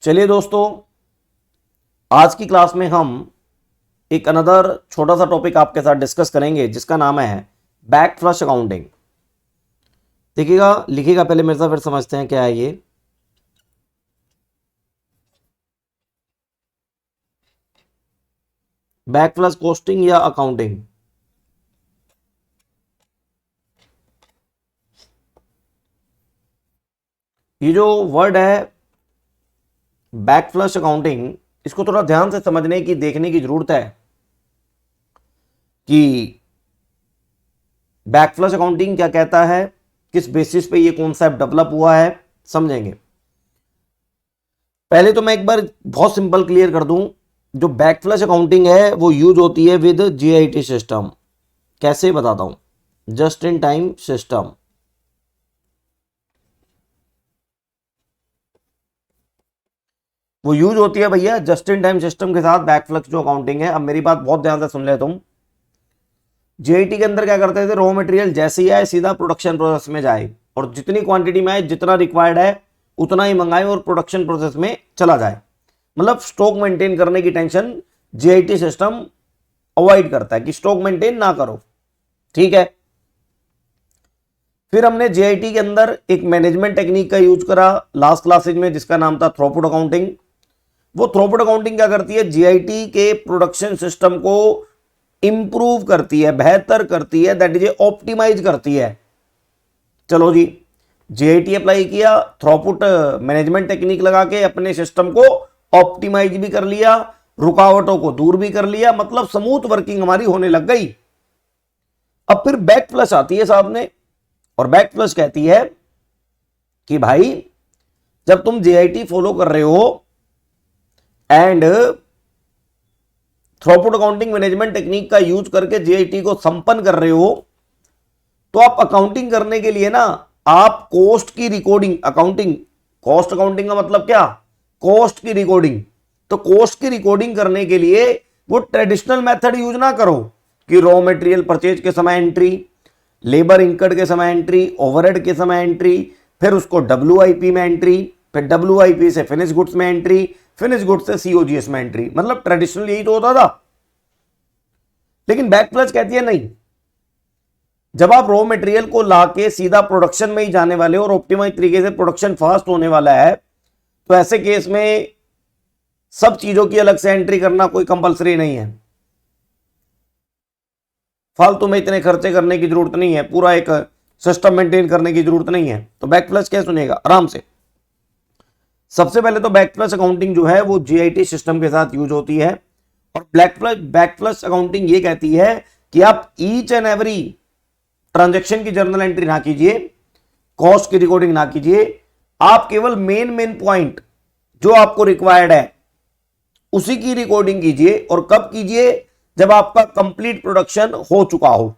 चलिए दोस्तों, आज की क्लास में हम एक अनदर छोटा सा टॉपिक आपके साथ डिस्कस करेंगे जिसका नाम है बैक फ्लश अकाउंटिंग। देखिएगा, लिखिएगा पहले मेरे साथ, फिर समझते हैं क्या है ये। बैक फ्लश कॉस्टिंग या अकाउंटिंग। ये जो वर्ड है बैक फ्लश अकाउंटिंग, इसको थोड़ा ध्यान से समझने की, देखने की जरूरत है कि बैक फ्लश अकाउंटिंग क्या कहता है, किस बेसिस पे ये कॉन्सेप्ट डेवलप हुआ है, समझेंगे। पहले तो मैं एक बार बहुत सिंपल क्लियर कर दूं, जो बैक फ्लश अकाउंटिंग है वो यूज होती है विद जीआईटी सिस्टम। कैसे बताता हूं, जस्ट इन टाइम सिस्टम। वो यूज होती है भैया जस्ट इन टाइम सिस्टम के साथ। बैक फ्लश जो अकाउंटिंग है, अब मेरी बात बहुत ध्यान से सुन ले तुम। जीआईटी के अंदर क्या करते थे, रॉ मटेरियल जैसे ही आए सीधा प्रोडक्शन प्रोसेस में जाए और जितनी क्वांटिटी में आए, जितना रिक्वायर्ड है उतना ही मंगाए और प्रोडक्शन प्रोसेस में चला जाए। मतलब स्टॉक मेंटेन करने की टेंशन जीआईटी सिस्टम अवॉइड करता है कि स्टॉक मेंटेन ना करो। ठीक है। फिर हमने जीआईटी के अंदर एक मैनेजमेंट टेक्निक का यूज करा लास्ट क्लासेज में, जिसका नाम था थ्रूपुट अकाउंटिंग। वो थ्रूपुट अकाउंटिंग क्या करती है, जीआईटी के प्रोडक्शन सिस्टम को इंप्रूव करती है, बेहतर करती है, दैट इज ऑप्टिमाइज करती है। चलो जी, जीआईटी अप्लाई किया, थ्रूपुट मैनेजमेंट टेक्निक लगा के अपने सिस्टम को ऑप्टिमाइज भी कर लिया, रुकावटों को दूर भी कर लिया, मतलब स्मूथ वर्किंग हमारी होने लग गई। अब फिर बैक फ्लश आती है सामने, और बैक फ्लश कहती है कि भाई जब तुम जीआईटी फॉलो कर रहे हो and throughput accounting management technique का यूज करके जीआईटी को संपन्न कर रहे हो, तो आप अकाउंटिंग करने के लिए ना, आप कॉस्ट की रिकॉर्डिंग, अकाउंटिंग, कॉस्ट अकाउंटिंग का मतलब क्या, कॉस्ट की रिकॉर्डिंग। तो कॉस्ट की रिकॉर्डिंग करने के लिए वो ट्रेडिशनल मेथड यूज ना करो कि रॉ मटेरियल परचेज के समय एंट्री, लेबर इंकर्ड के समय एंट्री, ओवरहेड के समय एंट्री, फिर उसको डब्ल्यूआईपी में एंट्री, फिर डब्ल्यूआईपी से फिनिश गुड्स में एंट्री, फिनिश गुड्स से सीओजीएस में एंट्री। मतलब ट्रेडिशनल यही तो होता था। लेकिन बैक फ्लश कहती है नहीं, जब आप रॉ मटेरियल को लाके सीधा प्रोडक्शन में ही जाने वाले हो और ऑप्टिमाइज तरीके से प्रोडक्शन फास्ट होने वाला है, तो ऐसे केस में सब चीजों की अलग से एंट्री करना कोई कंपलसरी नहीं है। फालतू में इतने खर्चे करने की जरूरत नहीं है, पूरा एक सिस्टम मेंटेन करने की जरूरत नहीं है। तो बैक फ्लश क्या सुनिएगा आराम से। सबसे पहले तो बैक फ्लश अकाउंटिंग जो है वो जीआईटी सिस्टम के साथ यूज होती है। और बैक फ्लश अकाउंटिंग ये कहती है कि आप ईच एंड एवरी ट्रांजैक्शन की जर्नल एंट्री ना कीजिए, कॉस्ट की रिकॉर्डिंग ना कीजिए, आप केवल मेन पॉइंट जो आपको रिक्वायर्ड है उसी की रिकॉर्डिंग कीजिए। और कब कीजिए, जब आपका कंप्लीट प्रोडक्शन हो चुका हो,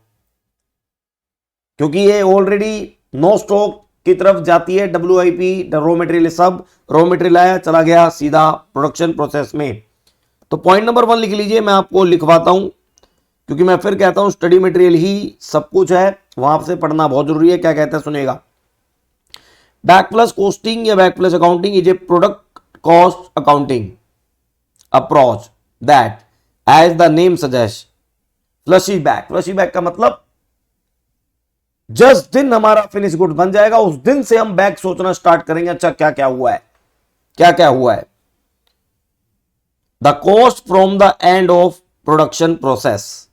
क्योंकि ये ऑलरेडी नो स्टॉक की तरफ जाती है। डब्ल्यूआईपी, रॉ मटेरियल, सब रॉ मटेरियल आया चला गया सीधा प्रोडक्शन प्रोसेस में। तो पॉइंट नंबर 1 लिख लीजिए, मैं आपको लिखवाता हूं, क्योंकि मैं फिर कहता हूं स्टडी मटेरियल ही सब कुछ है, वहां से पढ़ना बहुत जरूरी है। क्या कहता है सुनेगा, बैक फ्लश कॉस्टिंग या back flush accounting is a product cost accounting approach that as the name suggest flushes back. Flushes back का मतलब जिस दिन हमारा फिनिश गुड बन जाएगा उस दिन से हम बैक सोचना स्टार्ट करेंगे, अच्छा क्या क्या हुआ है, क्या क्या हुआ है। The cost from the end of production process,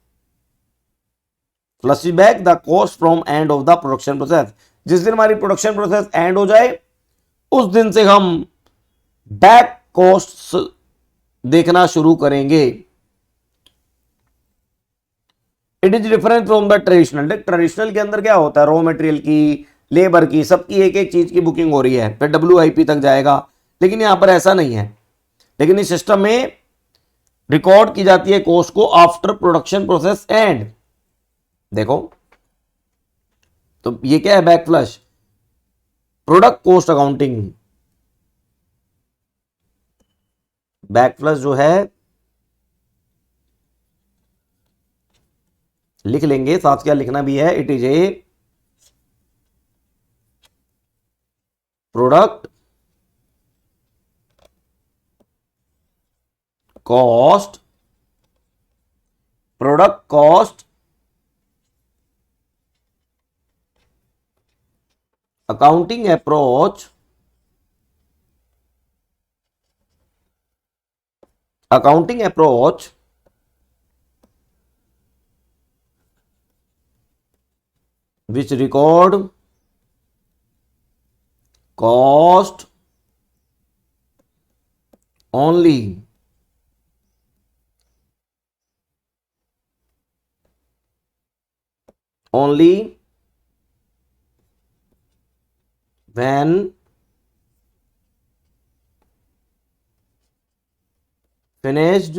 fleshy back the cost from end of the production process. जिस दिन हमारी प्रोडक्शन प्रोसेस एंड हो जाए उस दिन से हम बैक कॉस्ट देखना शुरू करेंगे। It is different from the traditional. Traditional के अंदर क्या होता है, रॉ मटेरियल की, लेबर की, सबकी एक एक चीज की बुकिंग हो रही है, फिर डब्ल्यूआईपी तक जाएगा। लेकिन यहां पर ऐसा नहीं है। लेकिन इस सिस्टम में रिकॉर्ड की जाती है कॉस्ट को आफ्टर प्रोडक्शन प्रोसेस एंड। देखो, तो ये क्या है, back flush product cost accounting. Back flush जो है लिख लेंगे, साथ क्या लिखना भी है, it is a product cost, product cost, accounting approach, which record cost only when finished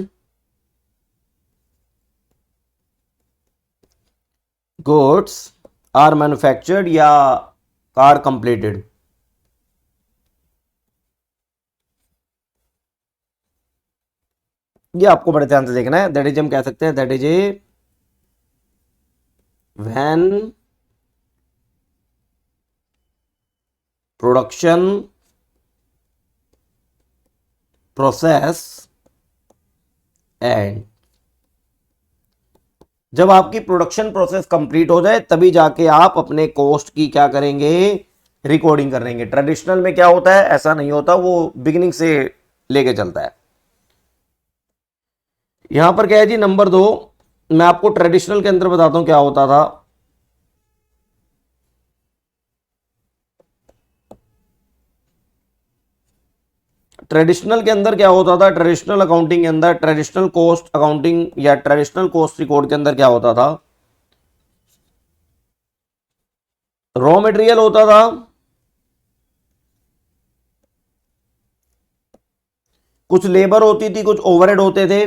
goods are manufactured या कार completed। ये आपको बड़े ध्यान से देखना है। दैट इज हम कह सकते हैं that is a when production process and, जब आपकी प्रोडक्शन प्रोसेस कंप्लीट हो जाए तभी जाके आप अपने कॉस्ट की क्या करेंगे, रिकॉर्डिंग करेंगे। ट्रेडिशनल में क्या होता है, ऐसा नहीं होता, वो बिगिनिंग से लेके चलता है। यहां पर क्या है जी, नंबर 2, मैं आपको ट्रेडिशनल के अंदर बताता हूं क्या होता था। ट्रेडिशनल के अंदर क्या होता था, ट्रेडिशनल अकाउंटिंग के अंदर, ट्रेडिशनल कॉस्ट अकाउंटिंग या ट्रेडिशनल कॉस्ट रिकॉर्ड के अंदर क्या होता था, रॉ मटेरियल होता था, कुछ लेबर होती थी, कुछ ओवरहेड होते थे।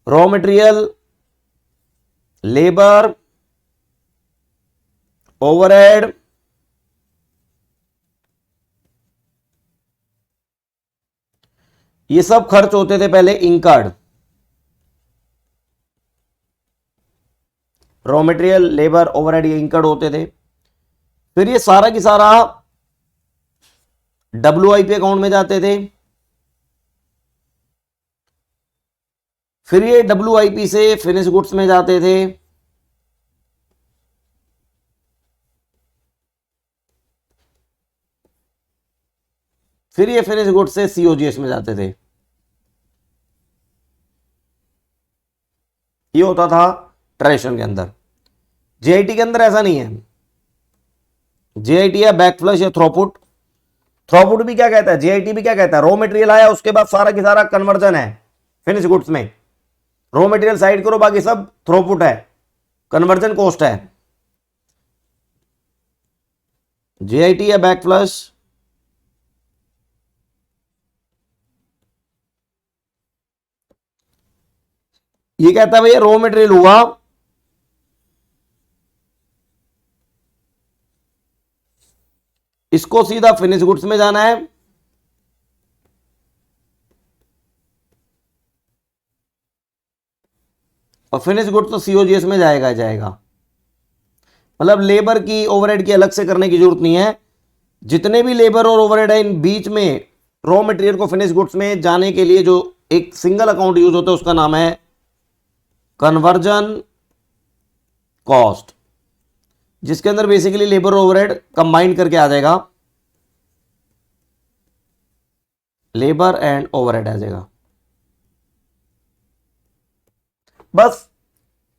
रॉ मटेरियल, लेबर, ओवरहेड, ये सब खर्च होते थे पहले incurred. Raw material, labour, overhead ये इंकर्ड होते थे। फिर ये सारा की सारा WIP अकाउंट में जाते थे। फिर ये WIP से फिनिश गुड्स में जाते थे। फिर ये फिनिश गुड्स से COGS में जाते थे। ये होता था ट्रेडिशनल के अंदर। JIT के अंदर ऐसा नहीं है। JIT है बैकफ्लश या थ्रोपुट। थ्रोपुट भी क्या कहता है, JIT भी क्या कहता है, रॉ मटेरियल आया उसके बाद सारा की सारा कन्वर्जन है फिनिश गुड्स में। रॉ मटेरियल साइड करो, बाकी सब थ्रोपुट है, कन्वर्जन कॉस्ट है। JIT या बैकफ्लश, ये कहता है भैया रॉ मटेरियल हुआ, इसको सीधा फिनिश गुड्स में जाना है। और फिनिश गुड्स तो COGS में जाएगा। मतलब लेबर की, ओवरहेड की अलग से करने की जरूरत नहीं है। जितने भी लेबर और ओवरहेड है, इन बीच में रॉ मटेरियल को फिनिश गुड्स में जाने के लिए जो एक सिंगल अकाउंट यूज होता है उसका नाम है कन्वर्जन कॉस्ट, जिसके अंदर बेसिकली लेबर और ओवरहेड कंबाइन करके आ जाएगा, लेबर एंड ओवरहेड आ जाएगा। बस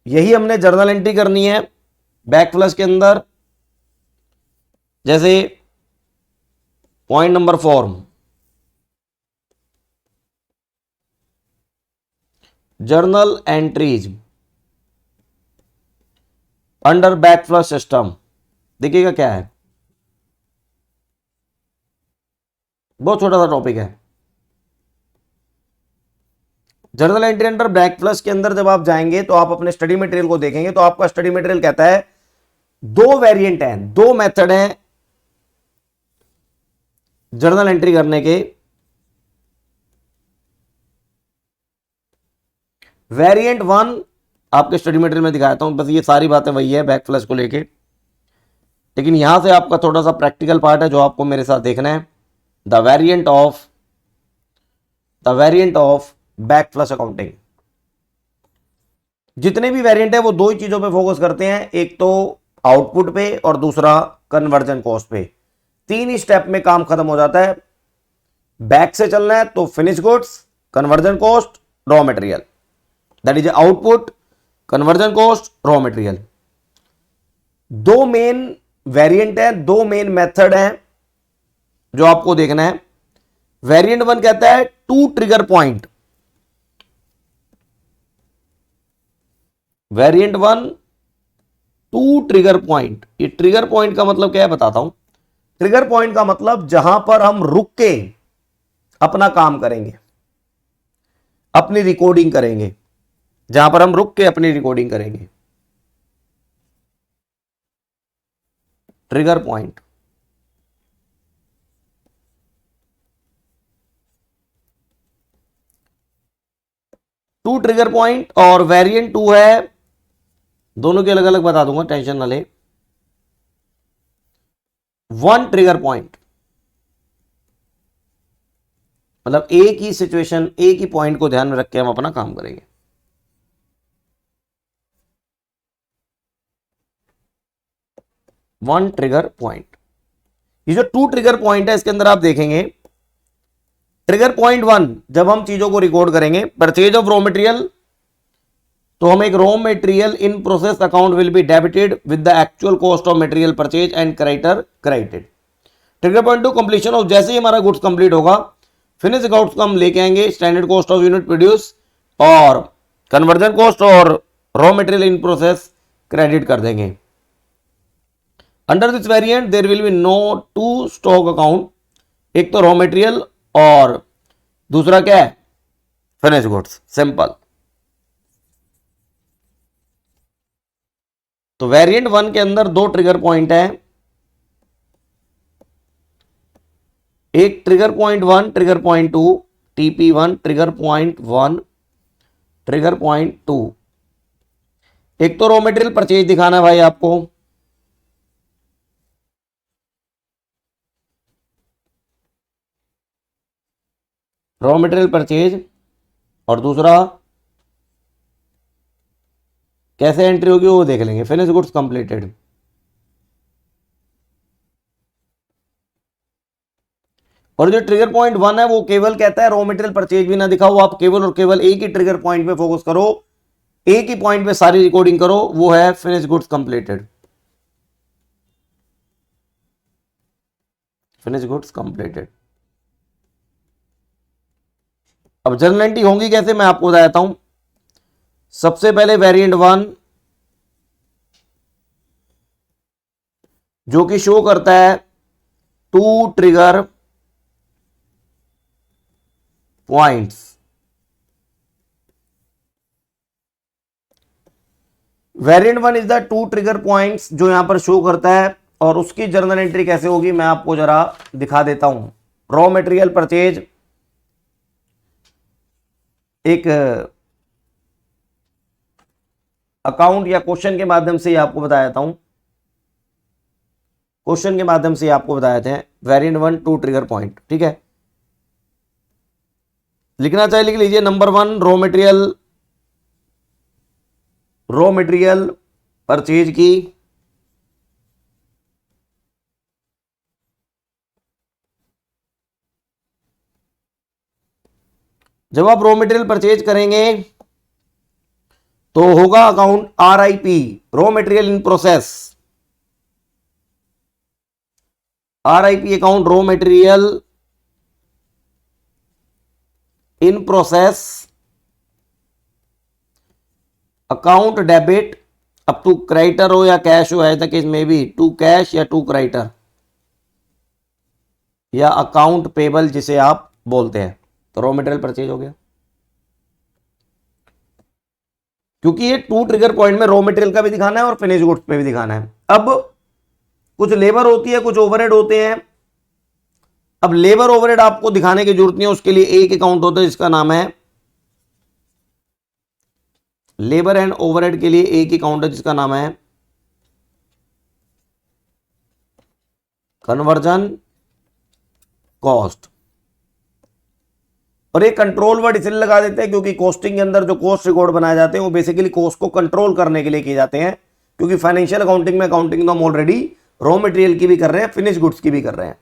यही हमने जर्नल एंट्री करनी है बैकफ्लश के अंदर। जैसे point number 4, journal entries under backflush system. देखिएगा क्या है, बहुत छोटा सा टॉपिक है। जर्नल एंट्री अंडर बैकफ्लश के अंदर जब आप जाएंगे तो आप अपने स्टडी मटेरियल को देखेंगे तो आपका स्टडी मटेरियल कहता है 2 वेरिएंट हैं, 2 मेथड हैं जर्नल एंट्री करने के। वेरिएंट 1 आपके स्टडी मटेरियल में दिखाता हूं, बस ये सारी बातें वही है बैकफ्लश को लेके, लेकिन यहां से आपका थोड़ा सा प्रैक्टिकल पार्ट है जो आपको मेरे साथ देखना है। The variant of back flush accounting. जितने भी वेरिएंट है वो दो ही चीजों पे फोकस करते हैं, एक तो आउटपुट पे और दूसरा कन्वर्जन कॉस्ट पे। तीन ही स्टेप में काम खत्म हो जाता है। बैक से चलना है तो finish goods, conversion cost, raw material, that is output, conversion cost, raw material. दो मेन वेरिएंट है, दो मेन मेथड है जो आपको देखना है। वेरिएंट वन कहता है two trigger point. Variant one two trigger point. ये ट्रिगर पॉइंट का मतलब क्या है बताता हूं। ट्रिगर पॉइंट का मतलब जहां पर हम रुक के अपना काम करेंगे, अपनी रिकॉर्डिंग करेंगे, जहां पर हम रुक के अपनी रिकॉर्डिंग करेंगे, trigger point. Two trigger point और वेरिएंट टू है, दोनों के अलग अलग बता दूंगा, टेंशन ना ले। वन ट्रिगर पॉइंट मतलब एक ही सिचुएशन, एक ही पॉइंट को ध्यान में रख के हम अपना काम करेंगे। One trigger point. ये जो टू ट्रिगर पॉइंट है इसके अंदर आप देखेंगे, ट्रिगर पॉइंट वन जब हम चीजों को रिकॉर्ड करेंगे, परचेज ऑफ रॉ मटेरियल, तो हम एक raw material in process account will be debited with the actual cost of material purchase and creditor credited. Trigger point to completion of, जैसे ही हमारा गुड्स कंप्लीट होगा, फिनिश अकाउंट्स को हम लेके आएंगे, standard cost of unit produce और conversion cost और raw material in process credit कर देंगे। Under this variant there will be no two stock account, एक तो रॉ मटेरियल और दूसरा क्या है, फिनिश गुड्स, सिंपल। तो वेरिएंट वन के अंदर दो ट्रिगर पॉइंट है, एक trigger point one, trigger point to, TP one, trigger point one, trigger point to. एक तो रॉ मटेरियल परचेज दिखाना है भाई आपको, रॉ मटेरियल परचेज, और दूसरा कैसे एंट्री होगी वो देख लेंगे, फिनिश गुड्स कंप्लीटेड। और जो ट्रिगर पॉइंट वन है वो केवल कहता है रॉ मटेरियल परचेज भी ना दिखाओ, आप केवल और केवल एक ही ट्रिगर पॉइंट पे फोकस करो, एक ही पॉइंट पे सारी रिकॉर्डिंग करो, वो है finish goods completed. Finish goods completed. अब जर्नल एंट्री होंगी कैसे मैं आपको बताता हूं। सबसे पहले वेरिएंट वन जो कि शो करता है two trigger points. Variant one is the two trigger points जो यहां पर शो करता है, और उसकी जर्नल एंट्री कैसे होगी मैं आपको जरा दिखा देता हूं। रॉ मटेरियल परचेज एक अकाउंट या क्वेश्चन के माध्यम से आपको बताया था हूं, क्वेश्चन के माध्यम से आपको बताए थे variant one two trigger point, ठीक है। लिखना चाहिए, लिख लीजिए। Number one, raw material purchase की जब आप रॉ मटेरियल परचेज करेंगे तो होगा account RIP, raw material in process, RIP account raw material in process account debit अब टू क्रेडिटर हो या कैश हो, एज द केस में भी टू कैश या टू क्रेडिटर या अकाउंट पेबल जिसे आप बोलते हैं। तो रॉ मटेरियल परचेज हो गया, क्योंकि ये टू ट्रिगर पॉइंट में रॉ मटेरियल का भी दिखाना है और फिनिश गुड्स पे भी दिखाना है। अब कुछ लेबर होती है, कुछ ओवरहेड होते हैं। अब लेबर ओवरहेड आपको दिखाने की जरूरत नहीं है, उसके लिए एक अकाउंट होता है जिसका नाम है लेबर एंड ओवरहेड, के लिए एक अकाउंट है जिसका नाम है कन्वर्जन कॉस्ट। और ये कंट्रोल वर्ड इसलिए लगा देते हैं क्योंकि कॉस्टिंग के अंदर जो कॉस्ट रिकॉर्ड बनाए जाते हैं वो बेसिकली कॉस्ट को कंट्रोल करने के लिए किए जाते हैं, क्योंकि फाइनेंशियल अकाउंटिंग में अकाउंटिंग तो हम ऑलरेडी रॉ मटेरियल की भी कर रहे हैं, फिनिश गुड्स की भी कर रहे हैं।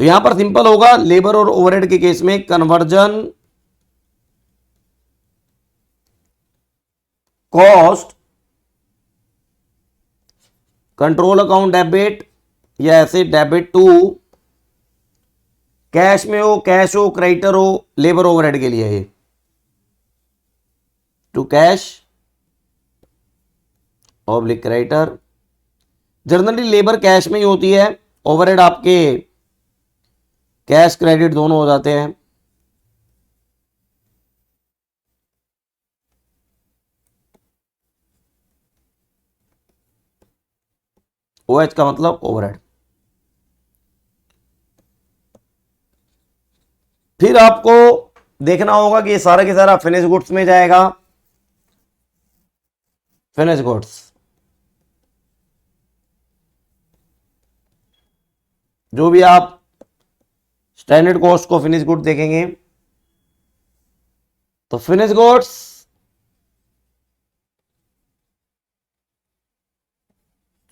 तो यहां पर सिंपल होगा, लेबर और ओवरहेड के केस में conversion cost control account debit या ऐसे डेबिट टू कैश में हो, कैश हो, क्रेडिटर हो, लेबर ओवरहेड के लिए है to cash oblique creditor. Generally labour cash में ही होती है, ओवरहेड आपके कैश क्रेडिट दोनों हो जाते हैं। ओएच का मतलब ओवरहेड। फिर आपको देखना होगा कि ये सारा के सारा फिनिश गुड्स में जाएगा। फिनिश गुड्स जो भी आप स्टैंडर्ड कॉस्ट को फिनिश गुड देखेंगे तो finish goods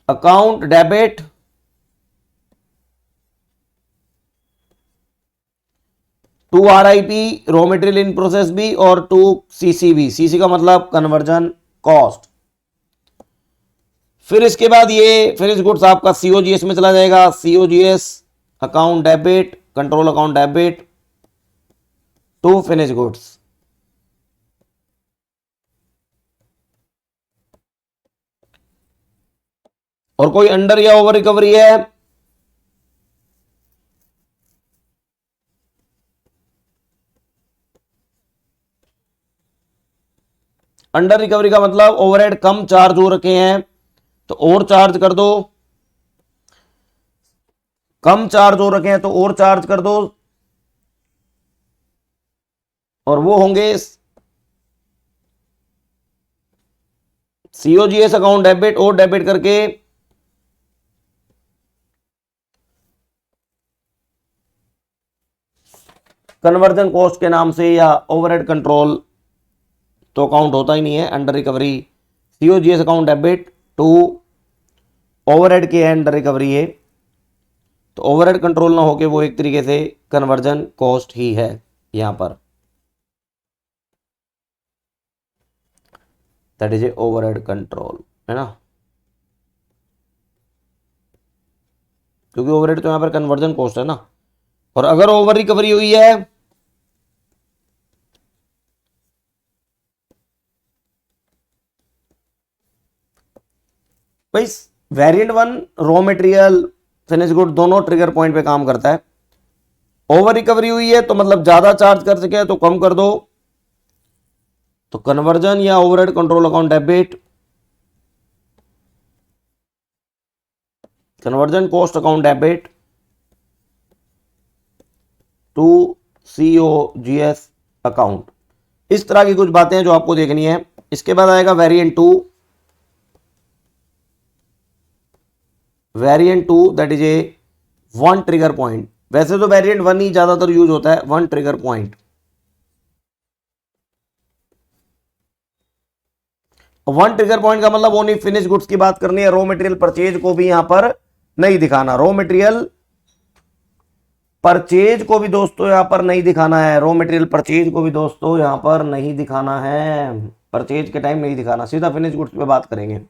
account debit to RIP raw material in process B और टू सीसीबी, सीसी का मतलब कन्वर्जन कॉस्ट। फिर इसके बाद ये फिनिश गुड्स आपका सीओजीएस में चला जाएगा, COGS account debit control account debit to finish goods. और कोई अंडर या ओवर रिकवरी है? अंडर रिकवरी का मतलब ओवरहेड कम चार्ज हो रखे हैं तो और चार्ज कर दो, कम चार्ज हो रखे हैं तो और चार्ज कर दो, और वो होंगे सीओजीएस अकाउंट डेबिट और डेबिट करके कन्वर्जन कॉस्ट के नाम से, या ओवरहेड कंट्रोल तो अकाउंट होता ही नहीं है, under recovery COGS account debit to overhead के अंडर रिकवरी है, तो ओवरहेड कंट्रोल ना होके वो एक तरीके से कन्वर्जन कॉस्ट ही है यहां पर, that is a overhead control, है ना, क्योंकि ओवरहेड तो यहां पर कन्वर्जन कॉस्ट है ना। और अगर ओवर रिकवरी हुई है भाई, variant 1 raw material finish good दोनों ट्रिगर पॉइंट पे काम करता है। ओवर रिकवरी हुई है तो मतलब ज्यादा चार्ज कर सके तो कम कर दो, तो कन्वर्जन या overhead control account debit conversion cost account debit to COGS account. इस तरह की कुछ बातें हैं जो आपको देखनी है। इसके बाद आएगा variant 2, variant 2 that is a one trigger point. वैसे तो वेरिएंट 1 ही ज्यादातर यूज होता है, one trigger point. One trigger point का मतलब ओनली फिनिश गुड्स की बात करनी है, रॉ मटेरियल परचेज को भी यहां पर नहीं दिखाना, रॉ मटेरियल परचेज को भी दोस्तों यहां पर नहीं दिखाना है, रॉ मटेरियल परचेज को भी दोस्तों यहां पर नहीं दिखाना है, परचेज के टाइम नहीं दिखाना, सीधा फिनिश गुड्स पे बात करेंगे।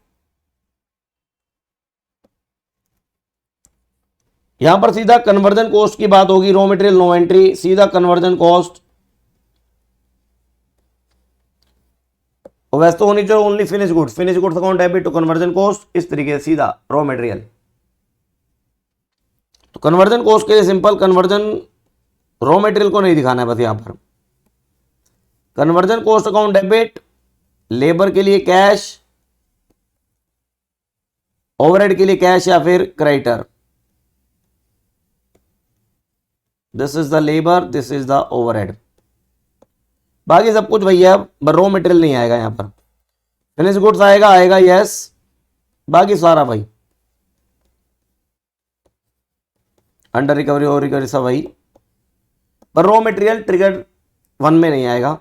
यहां पर सीधा कन्वर्जन कॉस्ट की बात होगी, रॉ मटेरियल नो एंट्री, सीधा कन्वर्जन कॉस्ट। वैसे तो होनी चाहिए only finish goods account debit to conversion cost, इस तरीके से सीधा रॉ मटेरियल। तो कन्वर्जन कॉस्ट के लिए सिंपल कन्वर्जन रॉ मटेरियल को नहीं दिखाना है बस यहां पर। Conversion cost account debit labour के लिए कैश, ओवरहेड के लिए कैश या फिर creditor. This is the labour, this is the overhead, बाकी सब कुछ वही है, रॉ मटेरियल नहीं आएगा यहां पर। फिनिश गुड्स आएगा, आएगा यस, बाकी सारा भाई अंडर रिकवरी और रिकवरी सब वही। पर रॉ मटेरियल ट्रिगर 1 में नहीं आएगा,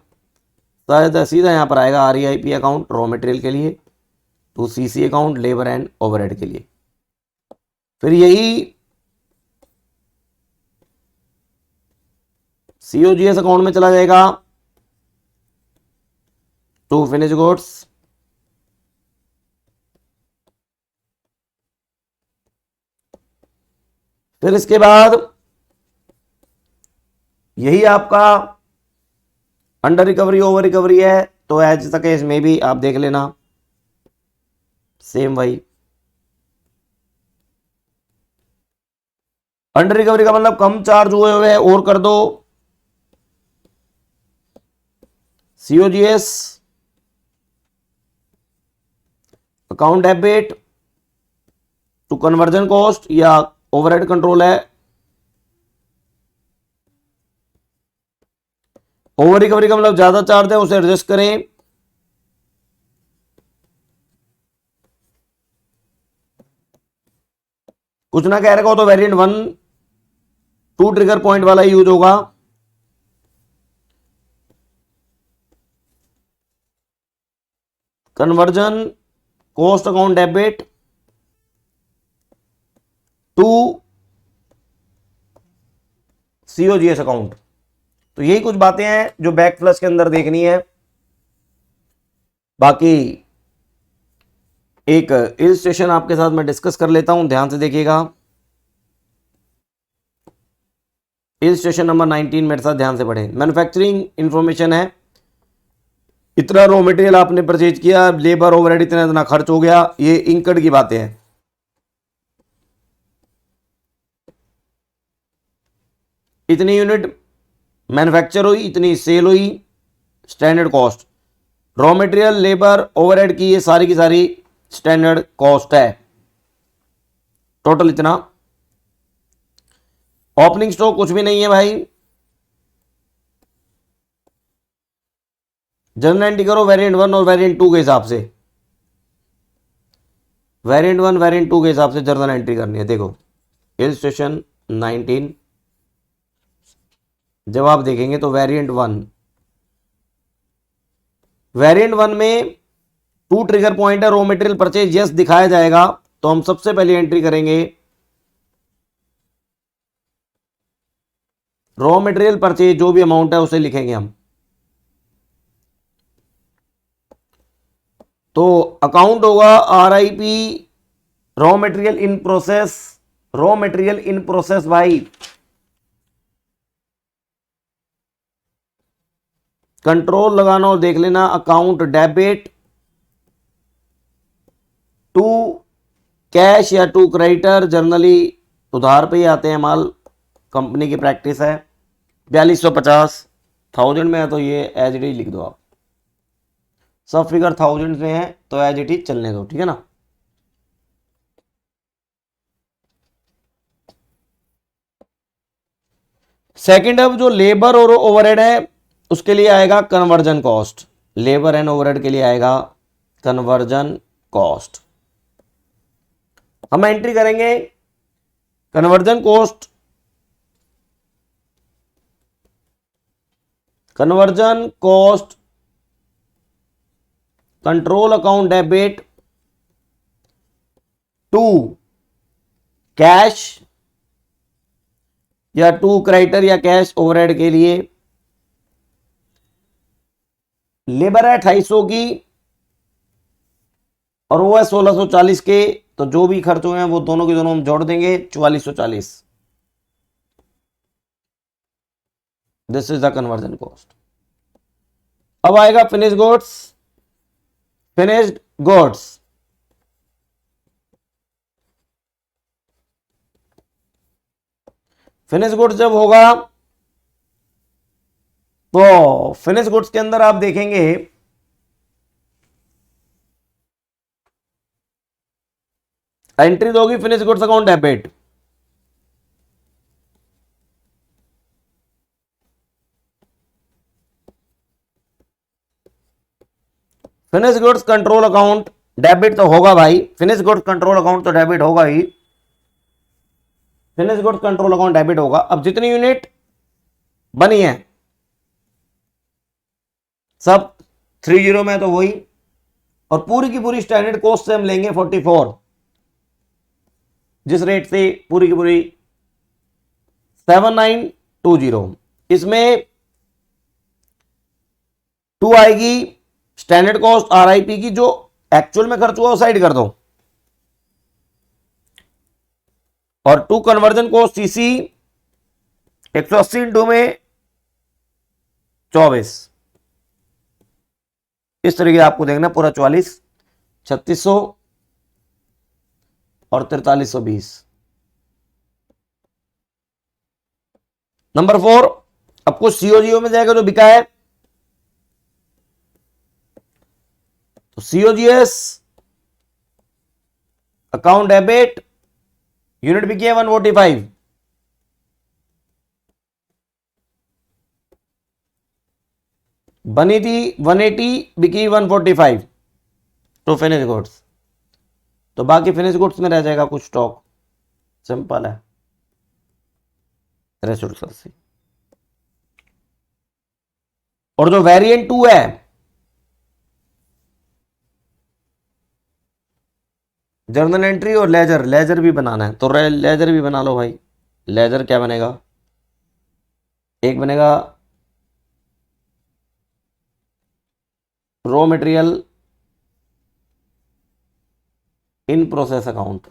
तो सीधा यहाँ पर आएगा REIP अकाउंट रॉ मटेरियल के लिए, तो CC account labour and overhead के लिए। फिर यही COGS अकाउंट में चला जाएगा टू फिनिश गुड्स, फिर इसके बाद यही आपका अंडर रिकवरी ओवर रिकवरी है, तो एज तक इसमें भी आप देख लेना सेम वही। अंडर रिकवरी का मतलब कम चार्ज हुए हैं और कर दो COGS account debit to conversion cost या ओवरहेड कंट्रोल है। ओवर रिकवरी का मतलब ज्यादा चार्ज है उसे एडजस्ट करें, कुछ ना कह रखा हो तो वेरिएंट 1 2 ट्रिगर पॉइंट वाला यूज होगा। Conversion cost account debit to COGS account. तो यही कुछ बातें हैं जो बैक फ्लश के अंदर देखनी है। बाकी एक इलस्ट्रेशन आपके साथ मैं डिस्कस कर लेता हूं, ध्यान से देखिएगा। इलस्ट्रेशन नंबर 19 मेरे साथ ध्यान से पढ़ें। मैन्युफैक्चरिंग इंफॉर्मेशन है, इतना रॉ मटेरियल आपने परचेज किया, लेबर ओवरहेड इतना इतना खर्च हो गया, ये इंकड की बातें हैं। इतनी यूनिट मैन्युफैक्चर हुई, इतनी सेल हुई, standard cost, raw material labour overhead की ये सारी की सारी स्टैंडर्ड कॉस्ट है, टोटल इतना। ओपनिंग स्टॉक कुछ भी नहीं है भाई, जनरल एंट्री करो वेरिएंट 1 और वेरिएंट 2 के हिसाब से, वेरिएंट 1 वेरिएंट 2 के हिसाब से जर्नल एंट्री करनी है। देखो इलस्ट्रेशन 19 जब आप देखेंगे तो वेरिएंट 1 में 2 ट्रिगर पॉइंट है, रॉ मटेरियल परचेज यस दिखाया जाएगा, तो हम सबसे पहले एंट्री करेंगे रॉ मटेरियल परचेज, जो भी अमाउंट है उसे लिखेंगे हम। तो अकाउंट होगा RIP raw material in process, raw material in process भाई, कंट्रोल लगाना और देख लेना, अकाउंट डेबिट टू कैश या टू क्रेडिटर, जनरली उधार पे ही आते हैं माल, कंपनी की प्रैक्टिस है। 4250 1000 में है तो ये एज इट इज लिख दो आप, सब फिगर 1000 में है तो एज इट इज चलने दो, ठीक है ना। सेकंड अब जो लेबर और ओवरहेड है उसके लिए आएगा conversion cost, labour and overhead के लिए आएगा कन्वर्जन कॉस्ट। हम एंट्री करेंगे conversion cost, conversion cost control account debit to cash या टू क्रेडिटर या कैश ओवरहेड के लिए। लेबर है 2800 की और वो है 1640 के, तो जो भी खर्च हुए हैं वो दोनों के दोनों हम जोड़ देंगे 4440। This is the conversion cost. अब आएगा finish goods, finished goods, finish goods जब होगा तो फिनिश गुड्स के अंदर आप देखेंगे एंट्री दोगी finish goods account debit, finish goods control account debit तो होगा भाई, फिनिश गुड्स कंट्रोल अकाउंट तो डेबिट होगा ही, finish goods control account debit होगा। अब जितनी यूनिट बनी है सब 30 में, तो वही। और पूरी की पूरी स्टैंडर्ड कॉस्ट से हम लेंगे 44, जिस रेट से पूरी की पूरी 7920। इसमें 2 आएगी स्टैंडर्ड कॉस्ट आरआईपी की, जो एक्चुअल में खर्च हुआ वो साइड कर दो, और 2 कन्वर्जन कॉस्ट सीसी 180 इंटू में 24, इस तरीके आपको देखना पूरा 44, 3600 और 4320। नंबर 4, आपको सीओजीओ में जाएगा जो बिका है, तो सीओजीएस अकाउंट डेबिट यूनिट बिकी है 145, बनी थी 180, बिकी 145, तो फिनिश गुड्स। तो बाकी फिनिश गुड्स में रह जाएगा कुछ स्टॉक, सिंपल है, रेसिड्यूअल से। और जो वेरिएंट 2 है, जर्नल एंट्री और लेजर, लेजर भी बनाना है तो लेजर भी बना लो भाई। लेजर क्या बनेगा, एक बनेगा raw material in process account,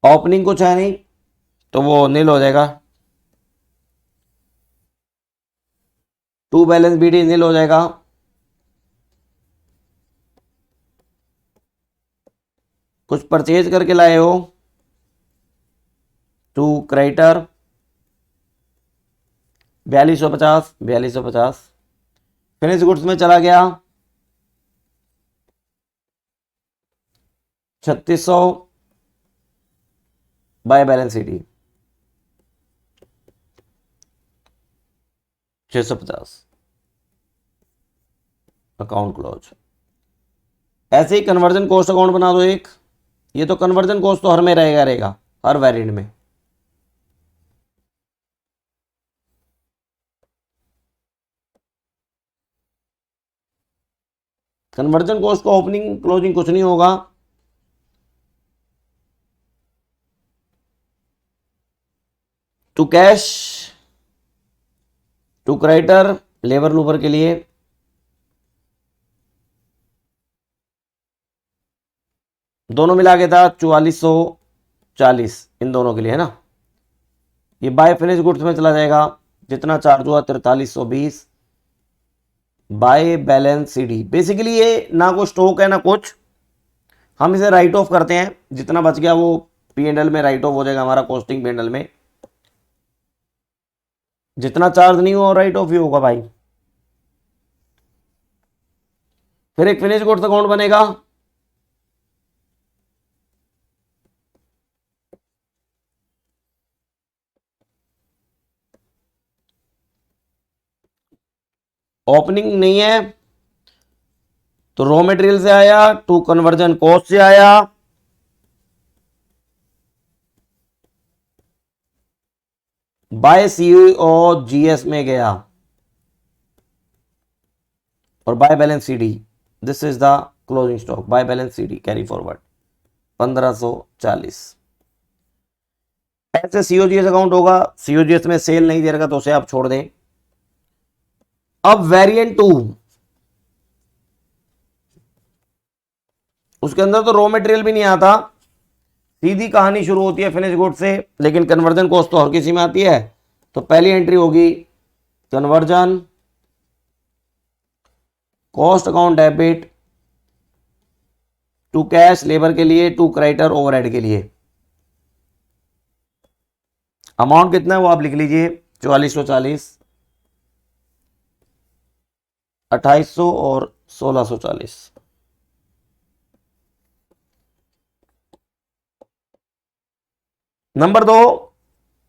opening कुछ है नहीं तो वो नील हो जाएगा, टू बैलेंस बीडी नील हो जाएगा, कुछ परचेज करके लाए हो, टू क्रेडिटर 4250, 4250, फिनिश गुड्स में चला गया 3600 by balance CD 650, account close. ऐसे ही कन्वर्जन कॉस्ट अकाउंट बना दो एक, ये तो कन्वर्जन कॉस्ट तो हर में रहेगा हर वेरिएंट में। कन्वर्जन कॉस्ट को ओपनिंग क्लोजिंग कुछ नहीं होगा, to cash, to creditor labour लूबर के लिए, दोनों मिला के था 4440, इन दोनों के लिए है ना। ये बाय फिनिश गुड्स में चला जाएगा, जितना चार्ज हुआ 4320 बाय बैलेंस सीडी। बेसिकली ये ना कोई स्टॉक है ना कुछ, हम इसे राइट ऑफ करते हैं, जितना बच गया वो P&L में राइट ऑफ हो जाएगा हमारा, कॉस्टिंग P&L में जितना चार्ज नहीं हुआ राइट ऑफ ही होगा भाई। फिर एक फिनिश गुड्स अकाउंट बनेगा, ओपनिंग नहीं है तो रॉ मटेरियल से आया, टू कन्वर्जन कॉस्ट से आया, बाय सीओ जीएस में गया, और by balance CD, this is the closing stock by balance CD carry forward 1540। ऐसे सीओजीएस अकाउंट होगा, सीओजीएस में सेल नहीं दे रहा तो उसे आप छोड़ दें। अब वेरिएंट 2, उसके अंदर तो रॉ मटेरियल भी नहीं आता, सीधी कहानी शुरू होती है फिनिश गुड से, लेकिन कन्वर्जन कॉस्ट तो हर किसी में आती है। तो पहली एंट्री होगी conversion cost account debit, to cash labour के लिए, टू क्रेडिटर ओवरहेड के लिए। अमाउंट कितना है वो आप लिख लीजिए, 4440, 2800 और 1640। नंबर 2,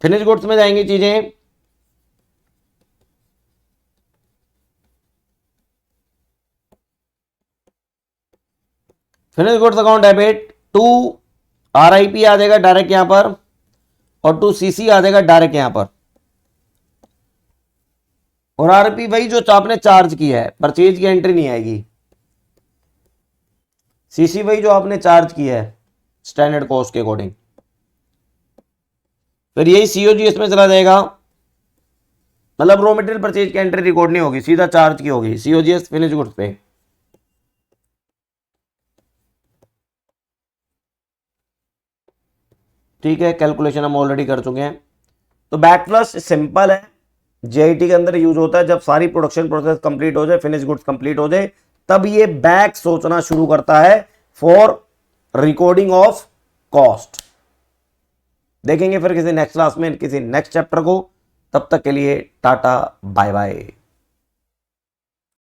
फिनिश गुड्स में जाएंगी चीजें, finish goods account debit to RIP आ जाएगा डायरेक्ट यहां पर, और टू सीसी आ जाएगा डायरेक्ट यहां पर, और आरपी वही जो आपने चार्ज किया है, परचेज की एंट्री नहीं आएगी। सीसी वही जो आपने चार्ज किया है स्टैंडर्ड कॉस्ट के अकॉर्डिंग। फिर यही सीओजीएस में चला जाएगा, मतलब रॉ मटेरियल परचेज की एंट्री रिकॉर्ड नहीं होगी, सीधा चार्ज की होगी सीओजीएस फिनिश गुड्स पे। ठीक है, कैलकुलेशन हम ऑलरेडी कर चुके हैं। तो बैक फ्लश सिंपल है, जेआईटी के अंदर यूज होता है जब सारी प्रोडक्शन प्रोसेस कंप्लीट हो जाए, फिनिश गुड्स कंप्लीट हो जाए, तब ये बैक सोचना शुरू करता है फॉर रिकॉर्डिंग ऑफ कॉस्ट। देखेंगे फिर किसी नेक्स्ट क्लास में किसी नेक्स्ट चैप्टर को, तब तक के लिए टाटा बाय बाय।